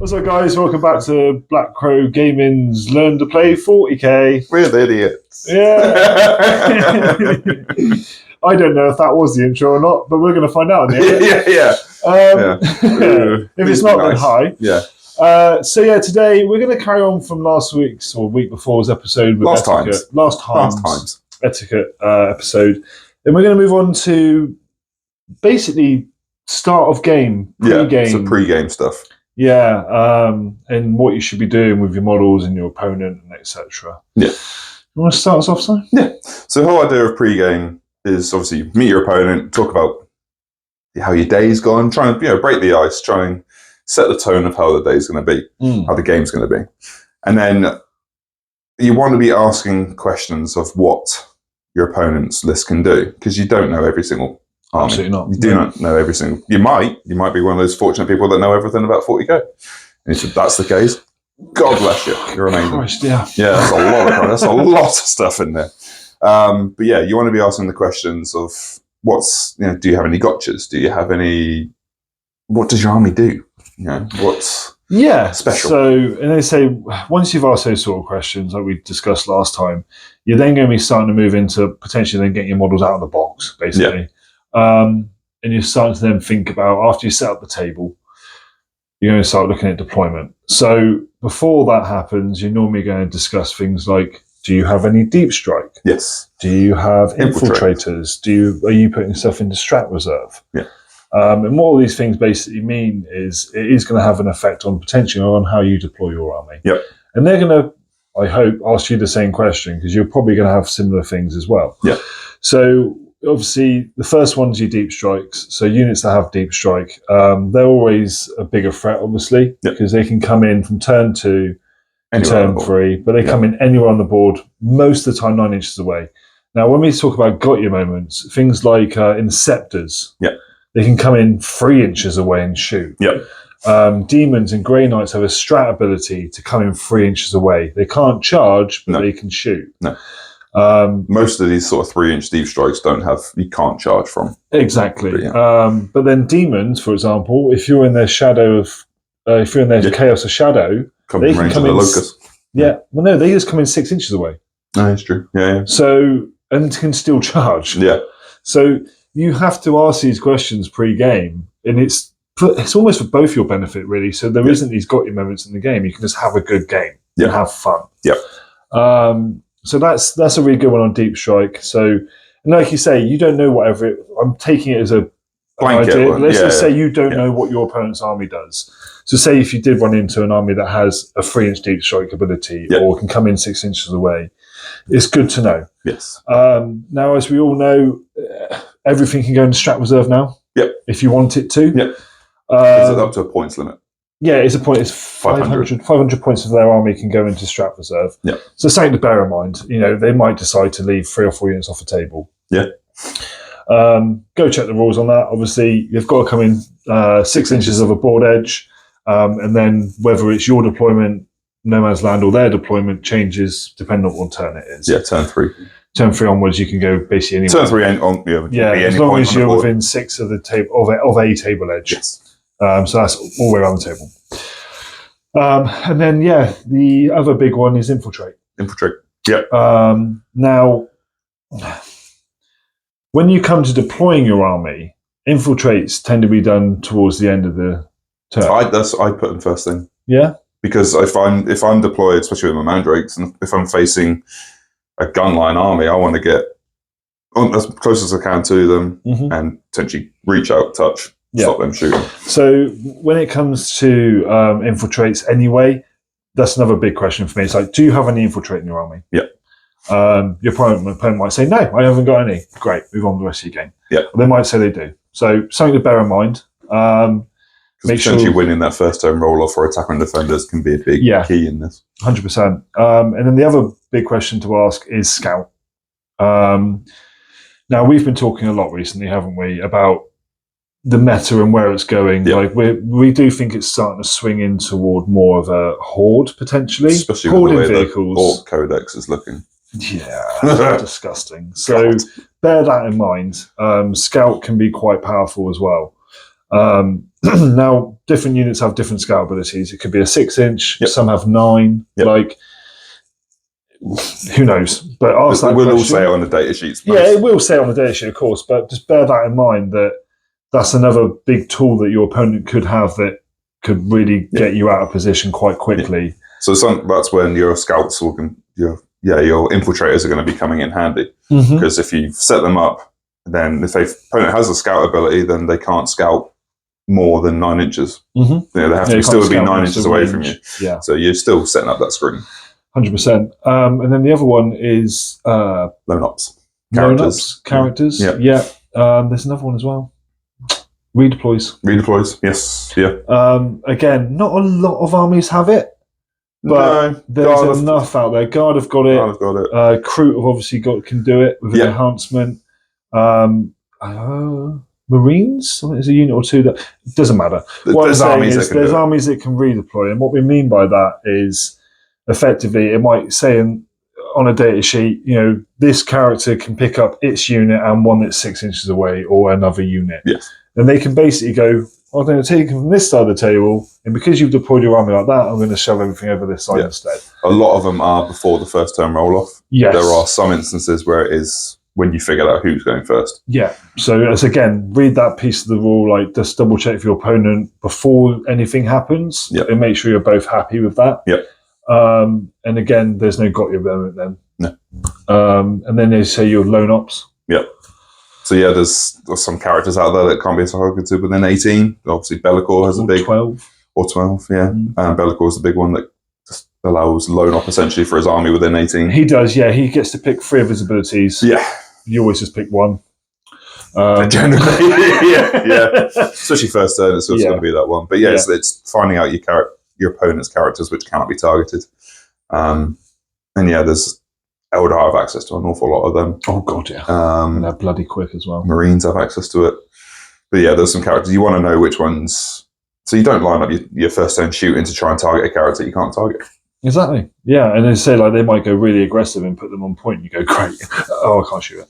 What's up, guys? Welcome back to Black Crow Gaming's Learn to Play 40k. We're the idiots. Yeah. I don't know if that was the intro or not, but we're going to find out in the end. If it's not, then hi. Yeah. So today we're going to carry on from last week's or week before's episode with Last times etiquette episode. Then we're going to move on to basically start of game, pre-game. Yeah, some pre-game stuff. Yeah, and what you should be doing with your models and your opponent and etc. Yeah. You want to start us off, Simon? Yeah. So the whole idea of pre-game is obviously you meet your opponent, talk about how your day's gone, try and break the ice, try and set the tone of how the day's going to be, how the game's going to be. And then you want to be asking questions of what your opponent's list can do, because you don't know every single army. Absolutely not. You do not know every single... You might be one of those fortunate people that know everything about 40k. And if that's the case, God bless you. You're amazing. Christ, yeah. Yeah, that's a lot of stuff in there. But yeah, you want to be asking the questions of do you have any gotchas? Do you have any... What does your army do? What's special? So, and they say, once you've asked those sort of questions, like we discussed last time, you're then going to be starting to move into potentially then getting your models out of the box, basically. Yeah. And you're starting to then think about, after you set up the table, you're going to start looking at deployment. So before that happens, you're normally going to discuss things like, do you have any deep strike? Yes. Do you have infiltrators? Are you putting stuff into strat reserve? Yeah. And what all these things basically mean is it is going to have an effect on potentially on how you deploy your army. Yep. And they're going to, I hope, ask you the same question, because you're probably going to have similar things as well. Yeah. So obviously the first one's your deep strikes. So units that have deep strike, they're always a bigger threat, obviously, because they can come in from turn 2 and turn 3, but they come in anywhere on the board, most of the time 9 inches away. Now, when we talk about got your moments, things like Inceptors, they can come in 3 inches away and shoot. Yep. Demons and Grey Knights have a strat ability to come in 3 inches away. They can't charge, but they can shoot. No. Most of these sort of 3-inch deep strikes you can't charge from. Exactly. But then demons, for example, if you're in their shadow of, if you're in their chaos of shadow, they can come in. Locust. Yeah. Well, no, they just come in 6 inches away. No, that's true. Yeah. So, and can still charge. Yeah. So you have to ask these questions pre-game, and it's almost for both your benefit, really. So there isn't these got your moments in the game. You can just have a good game and have fun. Yep. So that's a really good one on deep strike. So, and like you say, you don't know whatever I'm taking it as a blanket idea. One. Let's just say you don't know what your opponent's army does. So say if you did run into an army that has a 3-inch deep strike ability or can come in 6 inches away, it's good to know. Yes. Now, as we all know, everything can go into strat reserve now. Yep. If you want it to. Yep. Is it up to a points limit? Yeah, it's a point. It's 500 points of their army can go into strat reserve. Yeah. So something to bear in mind. They might decide to leave 3 or 4 units off the table. Yeah. Go check the rules on that. Obviously, you've got to come in 6 inches of a board edge, and then whether it's your deployment, no man's land, or their deployment changes depending on what turn it is. Yeah, turn 3. Turn 3 onwards, you can go basically anywhere. Turn 3 ain't on. As long as you're within 6 of the table of a table edge. Yes. So that's all the way around the table. And then, the other big one is infiltrate. Infiltrate. Yeah. Now, when you come to deploying your army, infiltrates tend to be done towards the end of the turn. I put them first thing. Yeah. Because if I'm deployed, especially with my mandrakes, and if I'm facing a gunline army, I want to get as close as I can to them and potentially reach out, touch, stop them shooting. So when it comes to infiltrates anyway, that's another big question for me. It's like, do you have any infiltrate in your army? Yeah. Your opponent might say, no, I haven't got any. Great, move on to the rest of your game. Yeah. They might say they do. So something to bear in mind. Make sure winning that first turn roll off for attacker and defenders can be a big key in this. 100%. And then the other big question to ask is scout. Now, we've been talking a lot recently, haven't we, about the meta and where it's going. Like we do think it's starting to swing in toward more of a horde potentially, especially horde with the way vehicles. The Orc Codex is looking. Yeah, disgusting. So bear that in mind. Scout can be quite powerful as well. Now, different units have different scout abilities. It could be a 6-inch. Some have 9. Like, who knows? But ask that will question. all say it on the data sheets. Yeah, it will say it on the data sheet, of course. But just bear that in mind, that that's another big tool that your opponent could have that could really get you out of position quite quickly. So that's when your scouts or your infiltrators are going to be coming in handy, because if you set them up, then if the opponent has a scout ability, then they can't scout more than 9 inches. They have to still be 9 inches away from you. Yeah. So you're still setting up that screen. 100%. And then the other one is lone ops characters. Yeah. There's another one as well. Redeploys. Yes. Yeah. Again, not a lot of armies have it, but there's enough out there. Guard have got it. Crew have obviously can do it with an enhancement. Marines, there's a unit or two that doesn't matter. There's armies that can redeploy, and what we mean by that is effectively it might say on a data sheet, this character can pick up its unit and one that's 6 inches away, or another unit. Yes. And they can basically go, I'm going to take them from this side of the table, and because you've deployed your army like that, I'm going to shove everything over this side instead. A lot of them are before the first turn roll off. Yes. There are some instances where it is when you figure out who's going first. Yeah. So again, read that piece of the rule, like just double check for your opponent before anything happens, and make sure you're both happy with that. And again, there's no got your limit then. No. And then they say your lone ops. So there's some characters out there that can't be targeted within 18. Obviously, Bellicor has a big 12 or 12. And Bellicor is the big one that just allows lone op essentially for his army within 18. He does. Yeah, he gets to pick 3 of his abilities. Yeah, you always just pick 1. Generally, especially first turn, it's going to be that one. But it's finding out your opponent's characters which cannot be targeted. And there's Eldar have access to an awful lot of them. Oh god, yeah. And they're bloody quick as well. Marines have access to it. But there's some characters you want to know which ones. So you don't line up your first turn shooting to try and target a character you can't target. Exactly. Yeah, and they say they might go really aggressive and put them on point. You go, great. Oh, I can't shoot it.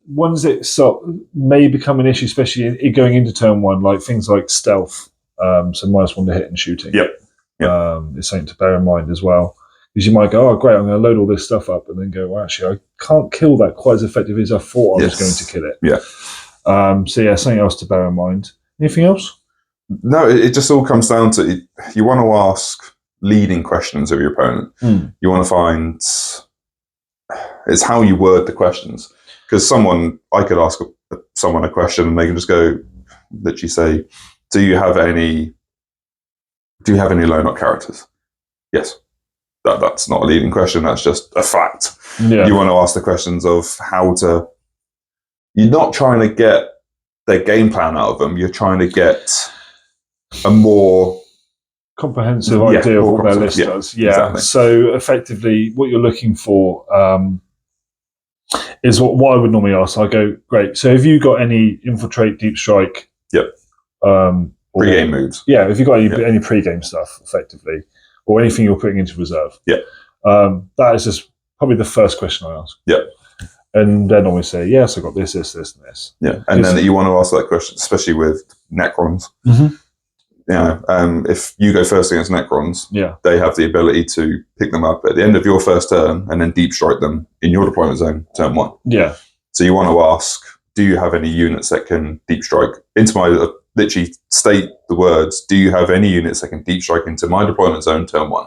Ones that may become an issue, especially going into turn 1, like things like stealth. So -1 to hit and shooting. It's something to bear in mind as well. Because you might go, oh, great, I'm going to load all this stuff up, and then go, well, actually, I can't kill that quite as effectively as I thought I was going to kill it. Something else to bear in mind. Anything else? No, it just all comes down to you want to ask leading questions of your opponent. You want to find it's how you word the questions. Because I could ask someone a question and they can just go, literally say, do you have any lone op characters? Yes. That's not a leading question. That's just a fact. You want to ask the questions of how to. You're not trying to get their game plan out of them. You're trying to get a more comprehensive idea of what their list does. Exactly. So effectively, what you're looking for is what I would normally ask. I go, great. So have you got any infiltrate, deep strike? Pre-game moves. Yeah. Have you got any pre-game stuff, effectively? Or anything you're putting into reserve. That is just probably the first question I ask. And then always say, yes, I've got this, and this. And then you want to ask that question, especially with Necrons. If you go first against Necrons, they have the ability to pick them up at the end of your first turn and then deep strike them in your deployment zone, turn 1. So you want to ask, do you have any units that can deep strike into my... literally state the words, do you have any units that can deep strike into my deployment zone turn 1?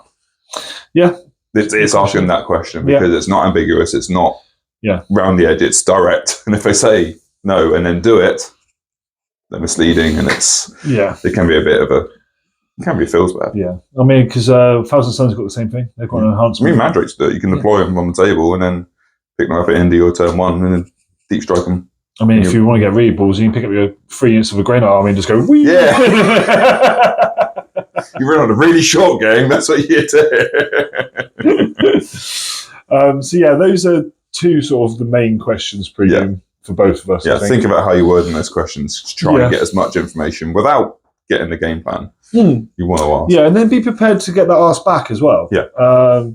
It's asking that question because it's not ambiguous, it's not round the edge, it's direct. And if they say no and then do it, they're misleading, and it can be a bit of a... It can be feels bad. I mean, because Thousand Suns have got the same thing. They've got an enhancement. Madrix do it. You can deploy them on the table and then pick them up at end of your turn 1 and then deep strike them. I mean, if you want to get really ballsy, you can pick up your 3 units of a Grey Knight army and just go, wee! You run on a really short game, that's what you do. Those are 2 sort of the main questions pre-game for both of us. Think about how you word in those questions to try and get as much information without getting the game plan. you want to ask. Yeah, and then be prepared to get that asked back as well. Yeah.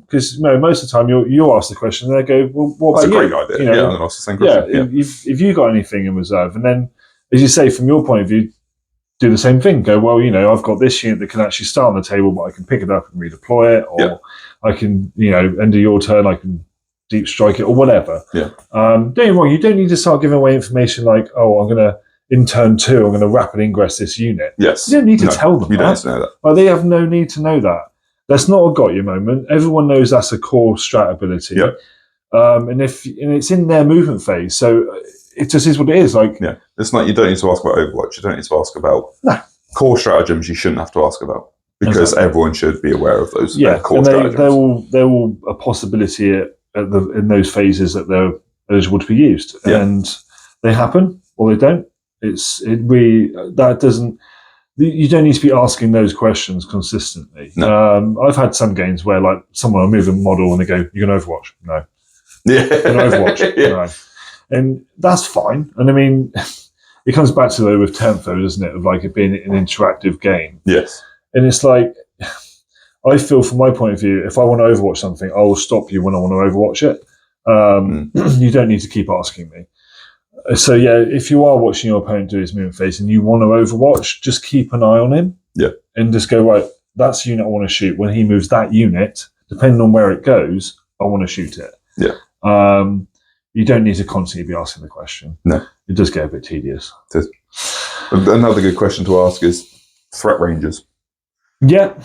Because most of the time you'll ask the question and they go, well, what That's about a you? great idea. You know, I'm going to ask the same question. If you got anything in reserve, and then, as you say, from your point of view, do the same thing. Go, well, I've got this unit that can actually start on the table, but I can pick it up and redeploy it, or I can, end of your turn, I can deep strike it, or whatever. Yeah. Don't get me wrong, you don't need to start giving away information like, oh, I'm going to, in turn 2, I'm going to rapid ingress this unit. Yes. You don't need to tell them you don't need to know that. Like, they have no need to know that. That's not a got you moment. Everyone knows that's a core strat ability. Yep. And it's in their movement phase, so it just is what it is. Like, it's not. You don't need to ask about Overwatch. You don't need to ask about core stratagems. You shouldn't have to ask about because everyone should be aware of those. Core stratagems. There will a possibility in those phases that they're eligible to be used, and they happen or they don't. That doesn't. You don't need to be asking those questions consistently. No. I've had some games where like someone will move a model and they go, "You're going to Overwatch?" No. Yeah. You're going to Overwatch? No. And that's fine. And I mean, it comes back to though with 10th though, doesn't it? Of like it being an interactive game. Yes. And it's like, I feel from my point of view, if I want to Overwatch something, I will stop you when I want to Overwatch it. You don't need to keep asking me. So if you are watching your opponent do his movement phase and you want to Overwatch, just keep an eye on him. Yeah. And just go, right, that's the unit I want to shoot. When he moves that unit, depending on where it goes, I want to shoot it. Yeah. You don't need to constantly be asking the question. No. It does get a bit tedious. Another good question to ask is threat ranges. Yeah.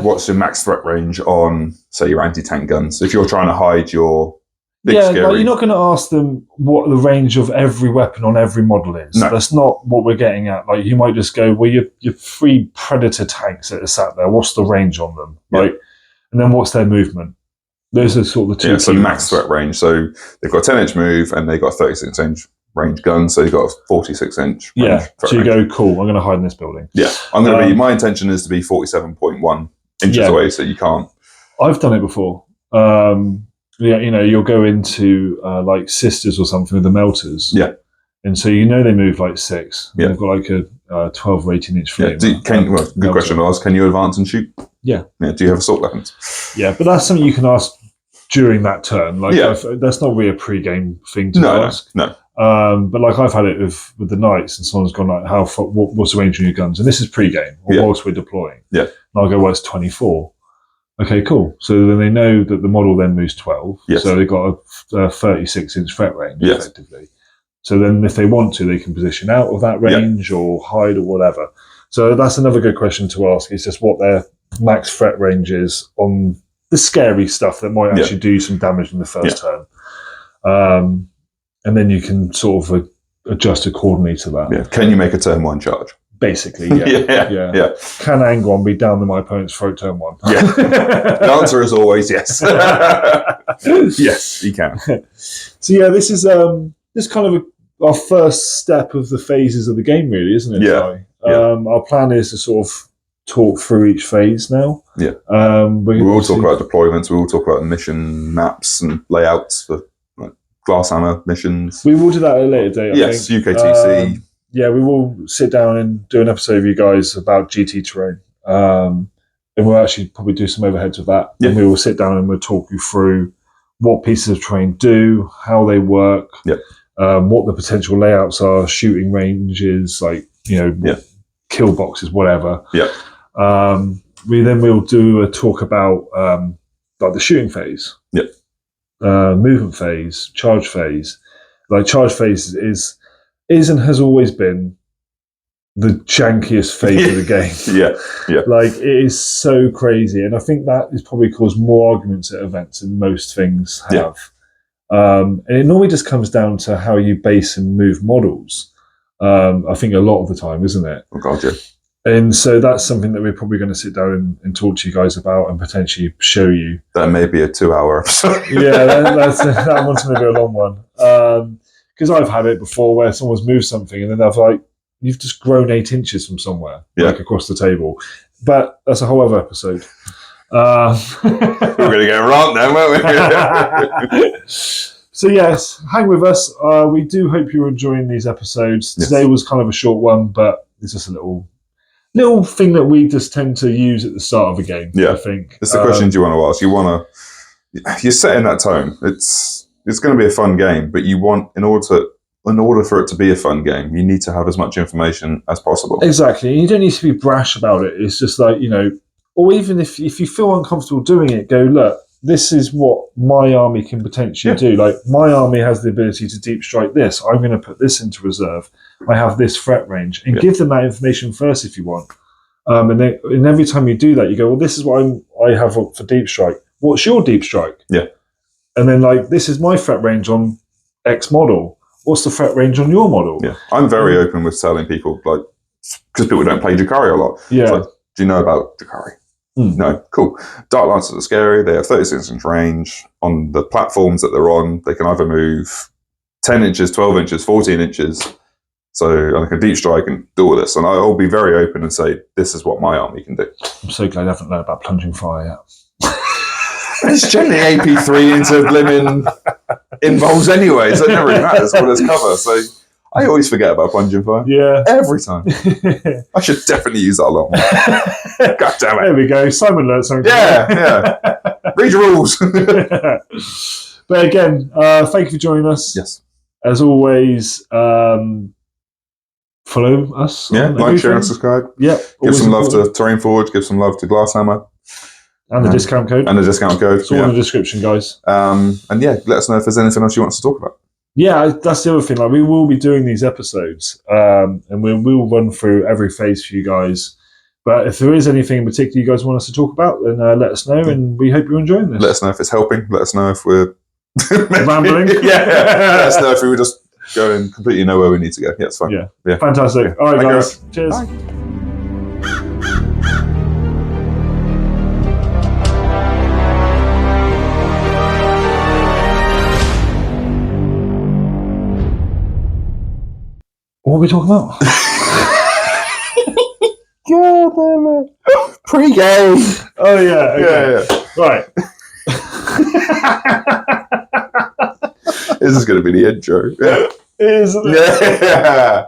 What's your max threat range on, say, your anti-tank guns? If you're trying to hide your big scary... like you're not going to ask them what the range of every weapon on every model is. No. That's not what we're getting at. Like, you might just go, well, your 3 Predator tanks that are sat there, what's the range on them? Like, and then what's their movement? Those are sort of the 2 so max threat range. So they've got a 10-inch move and they've got a 36-inch range gun. So you've got a 46-inch range. So you go, cool, I'm going to hide in this building. Yeah. I'm going to be, my intention is to be 47.1 inches away, so you can't. I've done it before. You'll go into like Sisters or something with the melters. Yeah. And so they move like 6. Yeah. They've got like a 12 or 18-inch frame. Good question to ask. Can you advance and shoot? Yeah. Do you have assault weapons? Yeah, but that's something you can ask during that turn. Like, that's not really a pre-game thing to ask. No. But like I've had it with the Knights, and someone's gone like, "How far, what's the range on your guns?" And this is pre-game, or whilst we're deploying. Yeah. And I'll go, "Well, it's 24." Okay, cool. So then they know that the model then moves 12. Yes. So they've got a 36-inch threat range, yes. effectively. So then if they want to, they can position out of that range or hide or whatever. So that's another good question to ask. It's just what their max threat range is on the scary stuff that might actually do some damage in the first turn. And then you can sort of adjust accordingly to that. Yeah. Can you make a turn 1 charge? Basically, yeah. Can Angron be down in my opponent's throat turn 1? Yeah. The answer is always yes. Yes, you can. So this is kind of our first step of the phases of the game, really, isn't it? Yeah. Our plan is to sort of talk through each phase now. Yeah. We will talk about deployments. We will talk about mission maps and layouts for glass hammer missions. We will do that at a later date. I think. UKTC. We will sit down and do an episode with you guys about GT terrain. And we'll actually probably do some overheads with that. Yeah. And we will sit down and we'll talk you through what pieces of terrain do, how they work, what the potential layouts are, shooting ranges, kill boxes, whatever. Yeah. We'll do a talk about like the shooting phase. Yeah. Movement phase, charge phase. Like charge phase is and has always been the jankiest phase of the game. Yeah. Like, it is so crazy. And I think that has probably caused more arguments at events than most things have. And it normally just comes down to how you base and move models. I think a lot of the time, isn't it? Oh, God, yeah. And so that's something that we're probably going to sit down and talk to you guys about and potentially show you. That may be a 2-hour episode. that one's going to be a long one. Because I've had it before where someone's moved something and then they've you've just grown 8 inches from somewhere, like across the table. But that's a whole other episode. We're going to get a rant then, won't we? So yes, hang with us. We do hope you're enjoying these episodes. Yes. Today was kind of a short one, but it's just a little little thing that we just tend to use at the start of a game. Yeah. I think it's the questions you want to ask. You're setting that tone. It's going to be a fun game, but you want in order for it to be a fun game, you need to have as much information as possible. Exactly. You don't need to be brash about it. It's just like, or even if you feel uncomfortable doing it, go, look, this is what my army can potentially do. Like, my army has the ability to deep strike this. I'm going to put this into reserve. I have this threat range. And give them that information first if you want. And every time you do that, you go, well, this is what I have for deep strike. What's your deep strike? Yeah. And then, like, this is my threat range on X model. What's the threat range on your model? Yeah. I'm very open with telling people, like, because people don't play Drukhari a lot. Yeah. Like, do you know about Drukhari? No, cool. Dark Lancers are scary. They have 36-inch range. On the platforms that they're on, they can either move 10 inches, 12 inches, 14 inches. So like a deep strike and do all this. And I'll be very open and say, this is what my army can do. I'm so glad I haven't learned about plunging fire yet. It's generally AP3 into blimmin' involves anyway, so it never really matters what it's cover. So I always forget about plunging fire. Yeah. Every time. I should definitely use that a lot more. God damn it. There we go. Simon learned something. Yeah. Read your rules. But again, thank you for joining us. Yes. As always, follow us. Yeah, like, share, and subscribe. Yep. Give some love to Terrain Forge. Give some love to Glasshammer. And the discount code. And the discount code. It's all in the description, guys. And yeah, let us know if there's anything else you want us to talk about. Yeah, that's the other thing. Like, we will be doing these episodes, and we will run through every phase for you guys. But if there is anything in particular you guys want us to talk about, then let us know, and we hope you're enjoying this. Let us know if it's helping. Let us know if we're rambling. Yeah. Let us know if we were just going completely know where we need to go. Yeah, it's fine. Yeah. Fantastic. All right, guys. Cheers. Bye. What are we talking about? God damn it. Pre-game. Oh, yeah. Okay. Yeah. Right. This is going to be the intro. Yeah. Isn't it? Yeah.